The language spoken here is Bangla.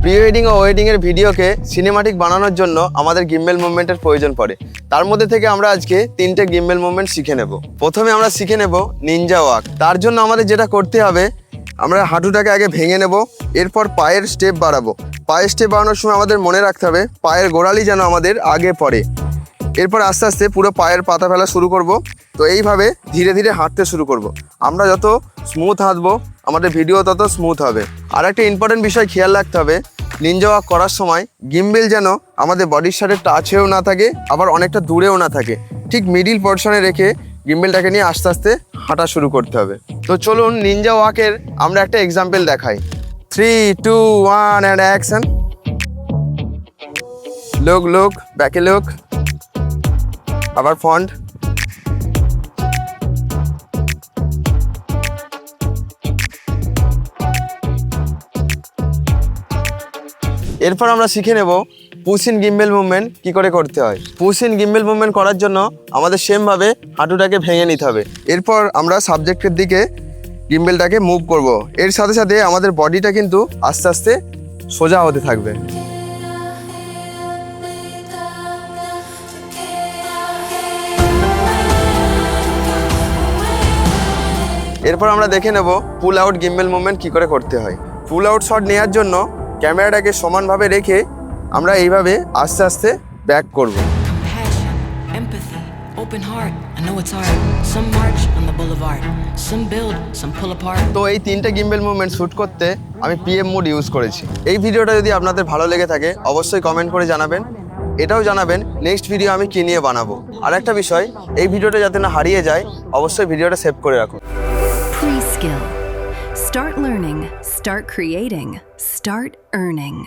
প্রি ওয়েডিং ও ওয়েডিং এর ভিডিওকে সিনেমাটিক বানানোর জন্য আমাদের গিম্বেল মুভমেন্টের প্রয়োজন পড়ে। তার মধ্যে থেকে আমরা আজকে 3টে গিম্বেল মুভমেন্ট শিখে নেব। প্রথমে আমরা শিখে নেব নিনজা ওয়াক। তার জন্য আমাদের যেটা করতে হবে, আমরা হাঁটুটাকে আগে ভেঙে নেব, এরপর পায়ের স্টেপ বাড়াবো। পায়ের স্টেপ বাড়ানোর সময় আমাদের মনে রাখতে হবে পায়ের গোড়ালি যেন আমাদের আগে পড়ে। এরপর আস্তে আস্তে পুরো পায়ের পাতা ফেলা শুরু করব। তো এইভাবে ধীরে ধীরে হাঁটতে শুরু করব। আমরা যত স্মুথ হাঁটবো আমাদের ভিডিও তত স্মুথ হবে। আর একটা ইম্পর্টেন্ট বিষয় খেয়াল রাখতে হবে, নিনজা ওয়াক করার সময় গিম্বেল যেন আমাদের বডির সাথে টাচেও না থাকে, আবার অনেকটা দূরেও না থাকে। ঠিক মিডিল পোর্শনে রেখে গিম্বেলটাকে নিয়ে আস্তে আস্তে হাঁটা শুরু করতে হবে। তো চলুন নিনজা ওয়াকের আমরা একটা এক্সাম্পল দেখাই। 3, 2, 1 অ্যান্ড অ্যাকশন। লুক ব্যাকে লুক, আবার ফ্রন্ট। এরপর আমরা শিখে নেব পুশ ইন গিম্বেল মুভমেন্ট কী করে করতে হয়। পুশ ইন গিম্বেল মুভমেন্ট করার জন্য আমাদের সেমভাবে হাঁটুটাকে ভেঙে নিতে হবে। এরপর আমরা সাবজেক্টের দিকে গিম্বেলটাকে মুভ করব। এর সাথে সাথে আমাদের বডিটা কিন্তু আস্তে আস্তে সোজা হতে থাকবে। এরপর আমরা দেখে নেব পুল আউট গিম্বেল মুভমেন্ট কী করে করতে হয়। পুল আউট শট নেওয়ার জন্য ক্যামেরাটাকে সমানভাবে রেখে আমরা এইভাবে আস্তে আস্তে ব্যাক করব। তো এই 3টে গিম্বেল মুভমেন্ট শ্যুট করতে আমি পিএম মোড ইউজ করেছি। এই ভিডিওটা যদি আপনাদের ভালো লেগে থাকে অবশ্যই কমেন্ট করে জানাবেন। এটাও জানাবেন নেক্সট ভিডিও আমি কী নিয়ে বানাবো। আর একটা বিষয়, এই ভিডিওটা যাতে না হারিয়ে যায় অবশ্যই ভিডিওটা সেভ করে রাখুন। Pre-skill. Start learning, start creating, start earning.